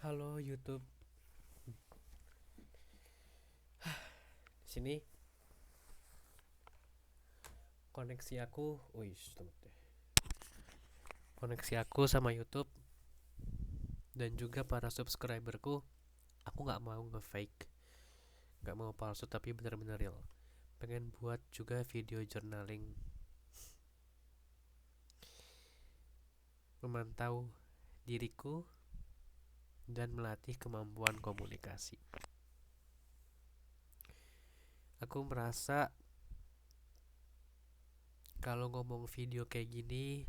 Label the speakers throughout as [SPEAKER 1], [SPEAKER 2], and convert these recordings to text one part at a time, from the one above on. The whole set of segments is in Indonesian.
[SPEAKER 1] Halo YouTube. Di sini koneksi aku, wih, tunggu deh. Koneksi aku sama YouTube dan juga para subscriberku, aku nggak mau nge-fake, nggak mau palsu tapi bener-bener real. Pengen buat juga video journaling, memantau diriku dan melatih kemampuan komunikasi. Aku merasa kalau ngomong video kayak gini,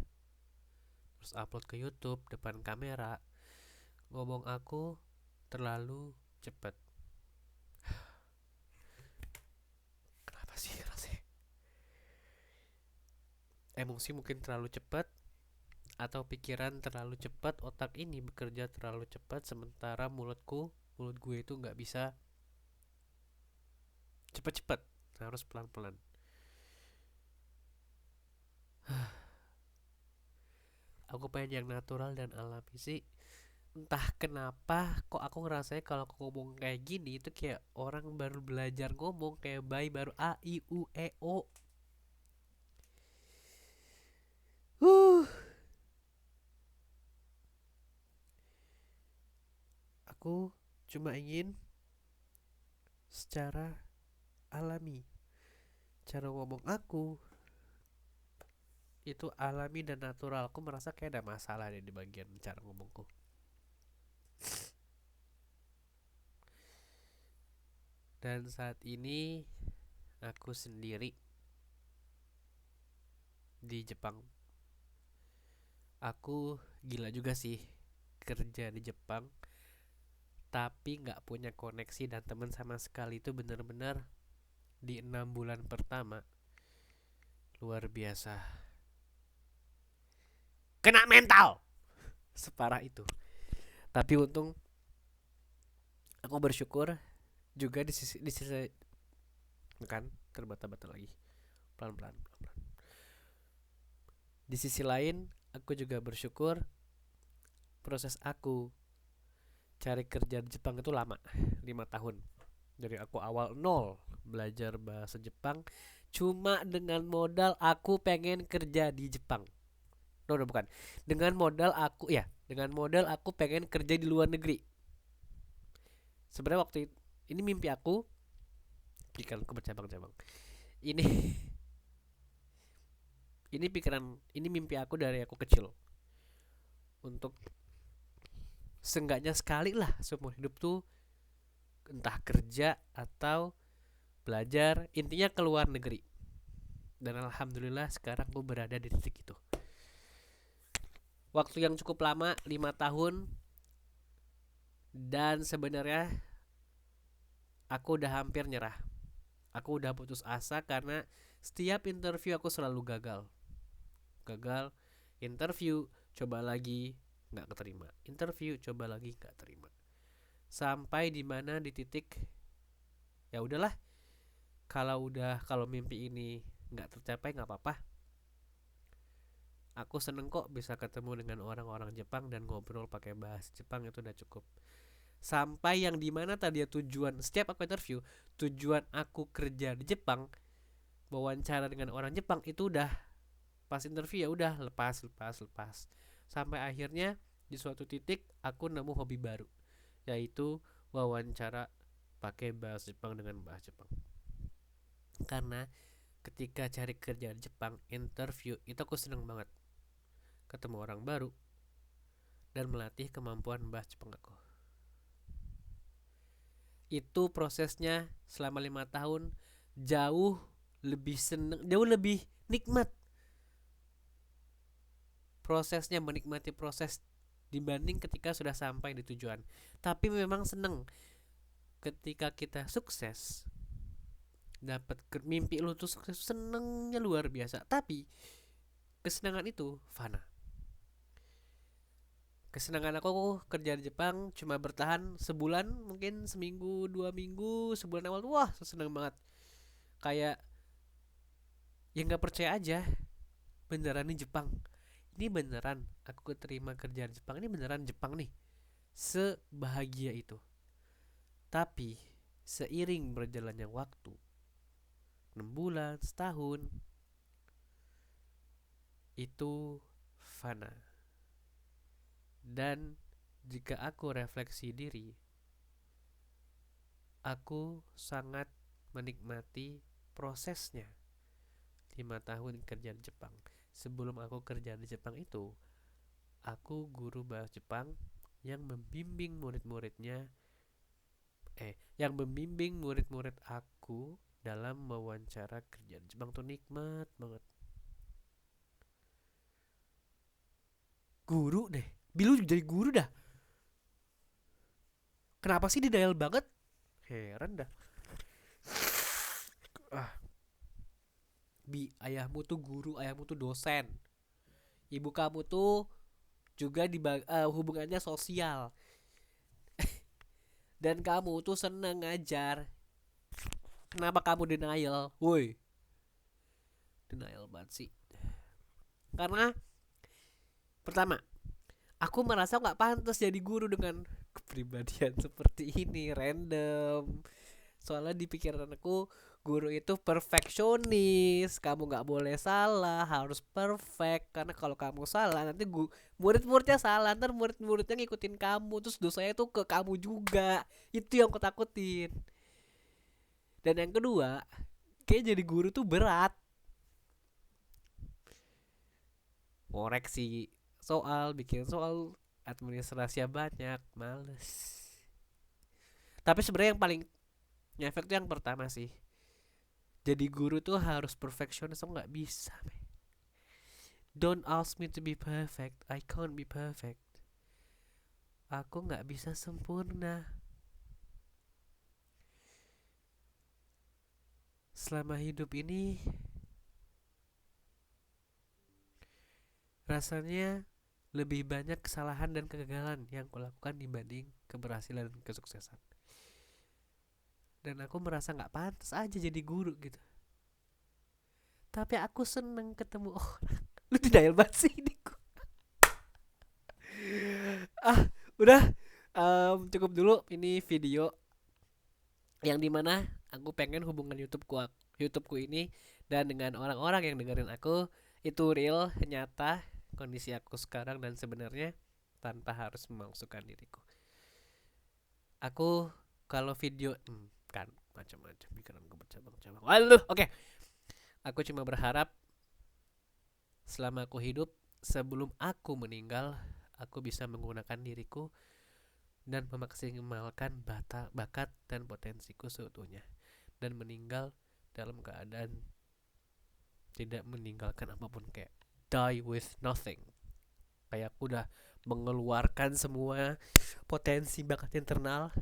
[SPEAKER 1] terus upload ke YouTube depan kamera, ngomong aku terlalu cepet. Kenapa sih rasanya? Emosi mungkin terlalu cepat, atau pikiran terlalu cepat, otak ini bekerja terlalu cepat, sementara mulut gue itu nggak bisa cepat-cepat, harus pelan-pelan. Aku pengen yang natural dan alami sih. Entah kenapa kok aku ngerasanya kalau aku ngomong kayak gini itu kayak orang baru belajar ngomong, kayak bayi baru a i u e o. uh aku cuma ingin secara alami, cara ngomong aku itu alami dan natural. Aku merasa kayak ada masalah deh di bagian cara ngomongku. Dan saat ini aku sendiri di Jepang. Aku gila juga sih kerja di Jepang, tapi nggak punya koneksi dan teman sama sekali. Itu bener-bener di 6 bulan pertama luar biasa, kena mental separah itu. Tapi untung aku bersyukur juga di sisi kan terbata-bata lagi, pelan-pelan. Di sisi lain aku juga bersyukur proses aku cari kerja di Jepang itu lama, 5 tahun. Dari aku awal nol belajar bahasa Jepang cuma dengan modal aku pengen kerja di Jepang. No, no, bukan. Dengan modal aku pengen kerja di luar negeri. Sebenarnya waktu ini mimpi aku, pikiranku bercabang-cabang. Ini ini mimpi aku dari aku kecil. Untuk seenggaknya sekali lah seumur hidup tuh, entah kerja atau belajar, intinya ke luar negeri. Dan alhamdulillah sekarang gue berada di titik itu. Waktu yang cukup lama, 5 tahun. Dan sebenarnya aku udah hampir nyerah. Aku udah putus asa karena setiap interview aku selalu gagal. Gagal interview, coba lagi nggak keterima. Interview, coba lagi nggak terima. Sampai di mana di titik ya udahlah, kalau mimpi ini nggak tercapai nggak apa-apa. Aku seneng kok bisa ketemu dengan orang-orang Jepang dan ngobrol pakai bahasa Jepang, itu udah cukup. Sampai yang dimana tadi ya, tujuan setiap aku interview, tujuan aku kerja di Jepang, wawancara dengan orang Jepang, itu udah pas interview ya udah lepas lepas lepas. Sampai akhirnya di suatu titik aku nemu hobi baru, yaitu wawancara pakai bahasa Jepang dengan bahasa Jepang. Karena ketika cari kerja di Jepang, interview itu aku seneng banget, ketemu orang baru dan melatih kemampuan bahasa Jepang aku. Itu prosesnya selama 5 tahun jauh lebih seneng, jauh lebih nikmat. Prosesnya, menikmati proses dibanding ketika sudah sampai di tujuan. Tapi memang seneng ketika kita sukses, dapat mimpi lu tuh sukses, senengnya luar biasa. Tapi kesenangan itu fana. Kesenangan aku kerja di Jepang cuma bertahan sebulan, mungkin seminggu 2 minggu. Sebulan awal tuh wah seneng banget, kayak yang nggak percaya aja, beneran nih Jepang, ini beneran aku keterima kerja di Jepang, ini beneran Jepang nih. sebahagia itu. Tapi seiring berjalannya waktu, 6 bulan, setahun, itu fana. Dan jika aku refleksi diri, aku sangat menikmati prosesnya 5 tahun kerja di Jepang. Sebelum aku kerja di Jepang itu, aku guru bahasa Jepang yang membimbing murid-muridnya yang membimbing murid-murid aku dalam wawancara kerja di Jepang tuh nikmat banget. Guru deh, Bilu jadi guru dah. Kenapa sih denial banget? Heran dah. Ah, ayahmu tuh guru, ayahmu tuh dosen. Ibu kamu tuh juga hubungannya sosial. Dan kamu tuh seneng ngajar. Kenapa kamu denial? Woi, denial banget sih. Karena pertama, aku merasa nggak pantas jadi guru dengan kepribadian seperti ini, random. Soalnya di pikiran aku, guru itu perfeksionis, kamu nggak boleh salah, harus perfect. Karena kalau kamu salah, nanti murid-muridnya salah, ntar murid-muridnya ngikutin kamu, terus dosanya tuh ke kamu juga. Itu yang aku takutin. Dan yang kedua, kayak jadi guru tuh berat. Koreksi soal, bikin soal, administrasinya banyak, males. Tapi sebenarnya yang paling ngefek tuh yang pertama sih. Jadi guru tuh harus perfeksionis, aku nggak bisa. Don't ask me to be perfect, I can't be perfect. Aku nggak bisa sempurna. Selama hidup ini rasanya lebih banyak kesalahan dan kegagalan yang kulakukan dibanding keberhasilan dan kesuksesan. Dan aku merasa nggak pantas aja jadi guru gitu. Tapi aku seneng ketemu orang. Lu denial banget sih ini. Udah, cukup dulu ini video yang dimana aku pengen hubungan YouTubeku ini dan dengan orang-orang yang dengerin aku itu real, nyata kondisi aku sekarang dan sebenarnya tanpa harus memasukkan diriku. Aku kalau video kan macam-macam pikiran gue bercabang-cabang. Waduh, oke. Aku cuma berharap selama aku hidup, sebelum aku meninggal, aku bisa menggunakan diriku dan memaksimalkan bakat dan potensiku seutuhnya, dan meninggal dalam keadaan tidak meninggalkan apapun, kayak die with nothing, kayak aku udah mengeluarkan semua potensi bakat internal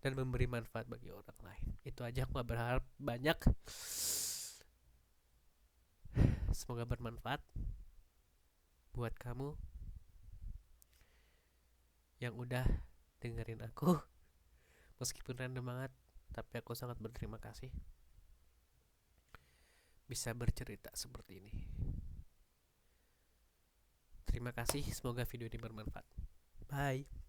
[SPEAKER 1] dan memberi manfaat bagi orang lain. Itu aja, aku gak berharap banyak. Semoga bermanfaat buat kamu yang udah dengerin aku. Meskipun random banget, tapi aku sangat berterima kasih bisa bercerita seperti ini. Terima kasih, semoga video ini bermanfaat. Bye.